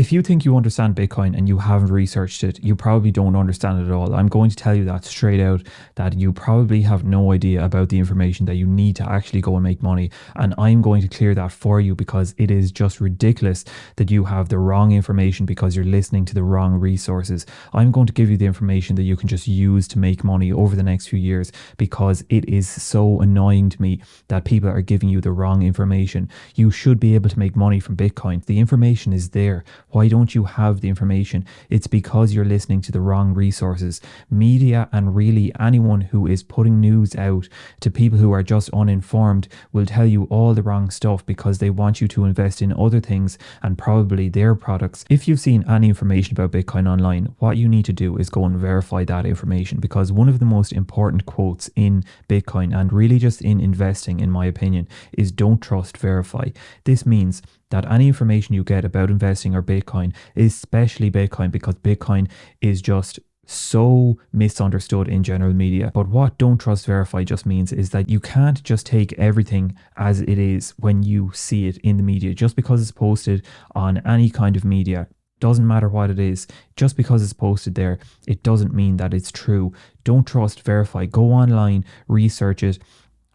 If you think you understand Bitcoin and you haven't researched it, you probably don't understand it at all. I'm going to tell you that straight out, that you probably have no idea about the information that you need to actually go and make money. And I'm going to clear that for you, because it is just ridiculous that you have the wrong information because you're listening to the wrong resources. I'm going to give you the information that you can just use to make money over the next few years, because it is so annoying to me that people are giving you the wrong information. You should be able to make money from Bitcoin. The information is there. Why don't you have the information? It's because you're listening to the wrong resources. Media and really anyone who is putting news out to people who are just uninformed will tell you all the wrong stuff because they want you to invest in other things and probably their products. If you've seen any information about Bitcoin online, what you need to do is go and verify that information, because one of the most important quotes in Bitcoin and really just in investing, in my opinion, is don't trust, verify. This means that any information you get about investing or Bitcoin, especially Bitcoin, because Bitcoin is just so misunderstood in general media. But what don't trust, verify just means is that you can't just take everything as it is when you see it in the media. Just because it's posted on any kind of media, doesn't matter what it is, just because it's posted there, it doesn't mean that it's true. Don't trust, verify. Go online, research it.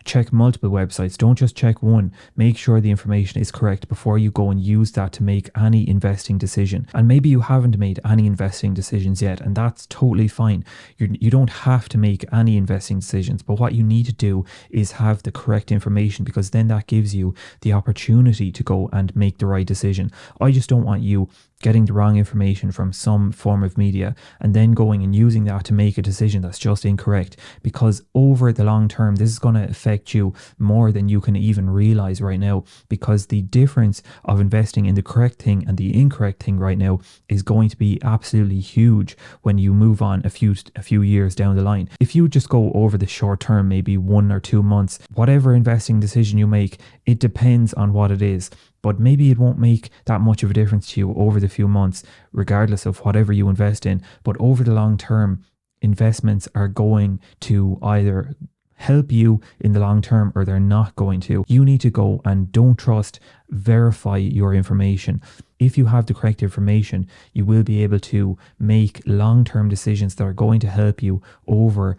Check multiple websites. Don't just check one. Make sure the information is correct before you go and use that to make any investing decision. And maybe you haven't made any investing decisions yet, and that's totally fine. You don't have to make any investing decisions, but what you need to do is have the correct information, because then that gives you the opportunity to go and make the right decision. I just don't want you getting the wrong information from some form of media and then going and using that to make a decision that's just incorrect, because over the long term this is going to affect you more than you can even realize right now, because the difference of investing in the correct thing and the incorrect thing right now is going to be absolutely huge when you move on a few years down the line. If you just go over the short term, maybe 1 or 2 months, whatever investing decision you make, it depends on what it is. But maybe it won't make that much of a difference to you over the few months, regardless of whatever you invest in. But over the long term, investments are going to either help you in the long term or they're not going to. You need to go and don't trust, verify your information. If you have the correct information, you will be able to make long-term decisions that are going to help you over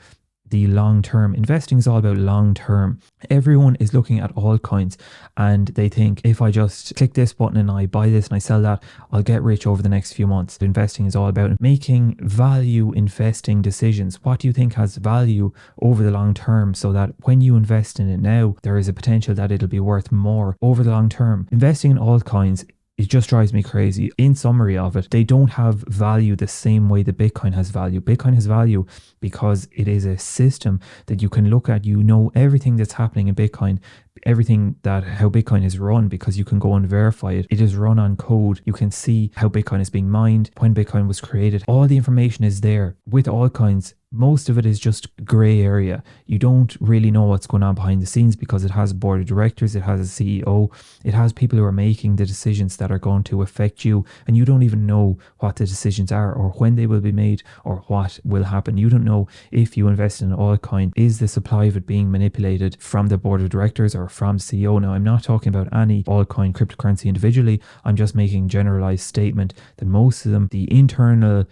the long term. Investing is all about long term. Everyone is looking at altcoins and they think, if I just click this button and I buy this and I sell that, I'll get rich over the next few months. Investing is all about making value investing decisions. What do you think has value over the long term, so that when you invest in it now, there is a potential that it'll be worth more over the long term. Investing in altcoins, it just drives me crazy. In summary of it, they don't have value the same way that Bitcoin has value. Bitcoin has value because it is a system that you can look at. You know everything that's happening in Bitcoin, everything that how Bitcoin is run, because you can go and verify it. It is run on code. You can see how Bitcoin is being mined, when Bitcoin was created. All the information is there. With altcoins, most of it is just gray area. You don't really know what's going on behind the scenes, because it has a board of directors, it has a CEO, it has people who are making the decisions that are going to affect you, and you don't even know what the decisions are or when they will be made or what will happen. You don't know if you invest in an altcoin, is the supply of it being manipulated from the board of directors or from CEO. Now, I'm not talking about any altcoin cryptocurrency individually. I'm just making a generalized statement that most of them, the internal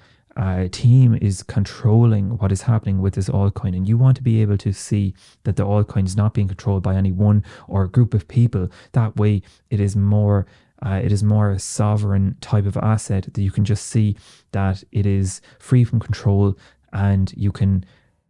team is controlling what is happening with this altcoin, and you want to be able to see that the altcoin is not being controlled by any one or a group of people. That way it is more a sovereign type of asset, that you can just see that it is free from control, and you can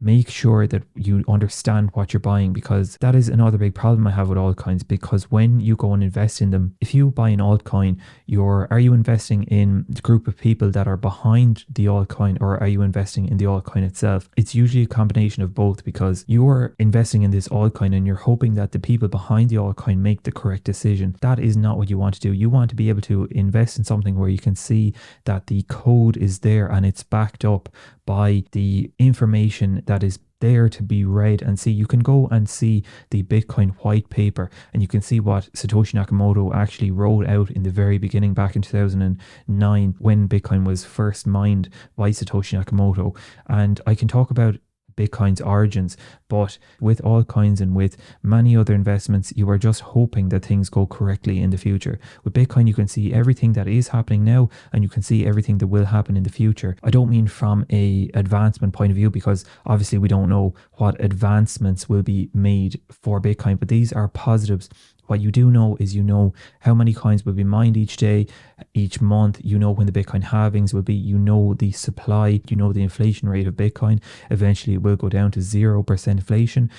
make sure that you understand what you're buying, because that is another big problem I have with altcoins. Because when you go and invest in them, if you buy an altcoin, are you investing in the group of people that are behind the altcoin, or are you investing in the altcoin itself? It's usually a combination of both, because you're investing in this altcoin and you're hoping that the people behind the altcoin make the correct decision. That is not what you want to do. You want to be able to invest in something where you can see that the code is there and it's backed up by the information that is there to be read and see. You can go and see the Bitcoin white paper, and you can see what Satoshi Nakamoto actually wrote out in the very beginning, back in 2009, when Bitcoin was first mined by Satoshi Nakamoto. And I can talk about Bitcoin's origins. But with altcoins and with many other investments, you are just hoping that things go correctly in the future. With Bitcoin, you can see everything that is happening now, and you can see everything that will happen in the future. I don't mean from a advancement point of view, because obviously we don't know what advancements will be made for Bitcoin, but these are positives. What you do know is you know how many coins will be mined each day, each month. You know when the Bitcoin halvings will be. You know the supply. You know the inflation rate of Bitcoin. Eventually, it will go down to 0% inflation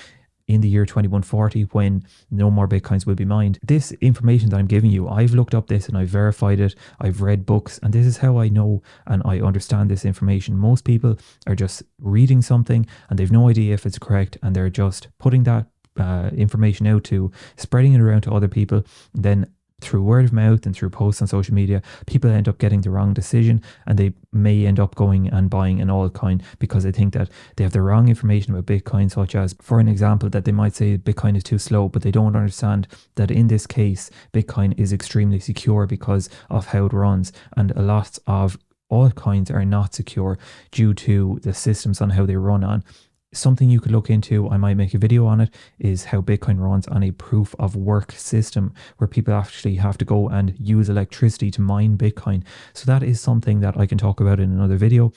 in the year 2140 when no more Bitcoins will be mined. This information that I'm giving you, I've looked up this and I've verified it. I've read books, and this is how I know and I understand this information. Most people are just reading something and they've no idea if it's correct, and they're just putting that information out to spreading it around to other people. Then through word of mouth and through posts on social media, people end up getting the wrong decision, and they may end up going and buying an altcoin because they think that they have the wrong information about Bitcoin, such as, for an example, that they might say Bitcoin is too slow, but they don't understand that in this case, Bitcoin is extremely secure because of how it runs, and a lot of altcoins are not secure due to the systems on how they run on. Something you could look into, I might make a video on it, is how Bitcoin runs on a proof of work system where people actually have to go and use electricity to mine Bitcoin. So that is something that I can talk about in another video.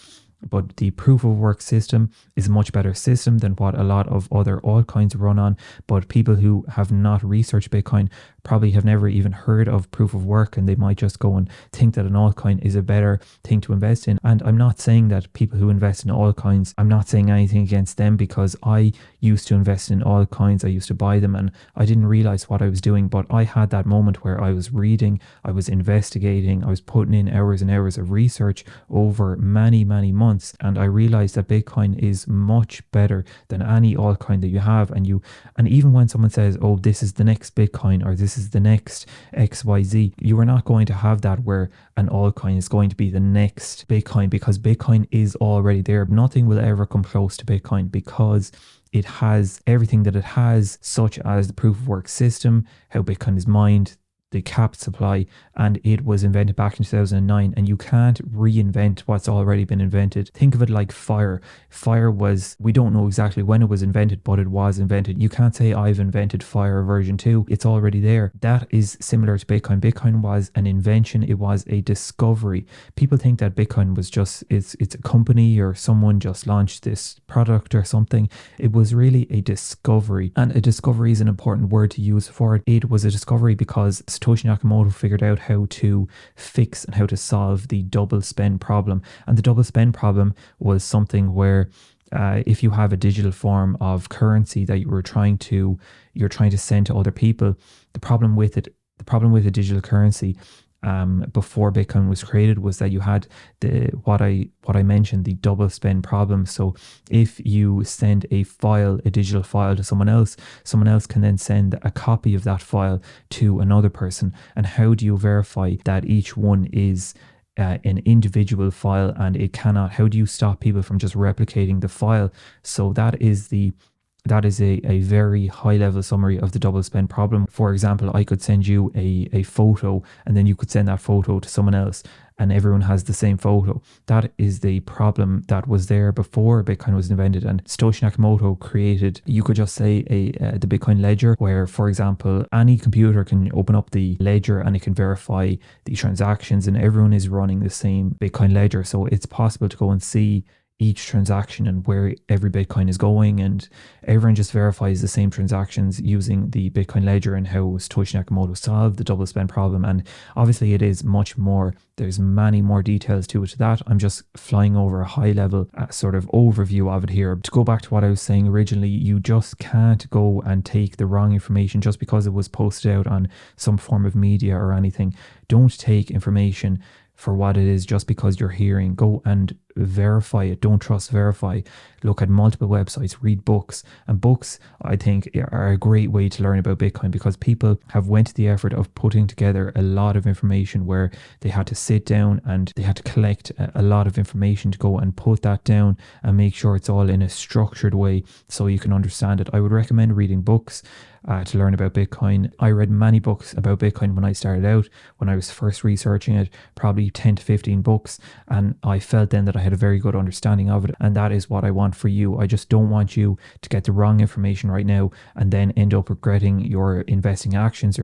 But the proof of work system is a much better system than what a lot of other altcoins run on. But people who have not researched Bitcoin probably have never even heard of proof of work, and they might just go and think that an altcoin is a better thing to invest in. And I'm not saying that people who invest in altcoins, I'm not saying anything against them, because I used to invest in altcoins. I used to buy them and I didn't realize what I was doing. But I had that moment where I was reading, I was investigating, I was putting in hours and hours of research over many months, and I realized that Bitcoin is much better than any altcoin that you have. And even when someone says, oh, this is the next Bitcoin, or this is the next XYZ, you are not going to have that where an altcoin is going to be the next Bitcoin, because Bitcoin is already there. Nothing will ever come close to Bitcoin because it has everything that it has, such as the proof of work system, how Bitcoin is mined, the capped supply, and it was invented back in 2009, and you can't reinvent what's already been invented. Think of it like fire. Fire was, we don't know exactly when it was invented, but it was invented. You can't say I've invented fire version 2. It's already there. That is similar to Bitcoin. Bitcoin was an invention. It was a discovery. People think that Bitcoin was just, it's a company or someone just launched this product or something. It was really a discovery, and a discovery is an important word to use for it. It was a discovery because Satoshi Nakamoto figured out how to fix and how to solve the double spend problem. And the double spend problem was something where if you have a digital form of currency that you're trying to send to other people, the problem with a digital currency before Bitcoin was created was that you had what I mentioned, the double spend problem. So if you send a digital file to someone else can then send a copy of that file to another person. And how do you verify that each one is an individual file, and how do you stop people from just replicating the file? So that is a very high level summary of the double spend problem. For example, I could send you a photo, and then you could send that photo to someone else, and everyone has the same photo. That is the problem that was there before Bitcoin was invented. And Satoshi Nakamoto created, you could just say, the Bitcoin ledger, where, for example, any computer can open up the ledger and it can verify the transactions, and everyone is running the same Bitcoin ledger. So it's possible to go and see each transaction and where every Bitcoin is going, and everyone just verifies the same transactions using the Bitcoin ledger, and how Satoshi Nakamoto solved the double spend problem. And obviously it is much more, there's many more details to it. That I'm just flying over a high level sort of overview of it here. To go back to what I was saying originally, you just can't go and take the wrong information just because it was posted out on some form of media or anything. Don't take information for what it is just because you're hearing. Go and verify it. Don't trust verify. Look at multiple websites, read books. And books, I think, are a great way to learn about Bitcoin, because people have went to the effort of putting together a lot of information where they had to sit down and they had to collect a lot of information to go and put that down and make sure it's all in a structured way so you can understand it. I would recommend reading books to learn about Bitcoin. I read many books about Bitcoin when I started out, when I was first researching it, probably 10 to 15 books. And I felt then that I had a very good understanding of it. And that is what I want for you. I just don't want you to get the wrong information right now and then end up regretting your investing actions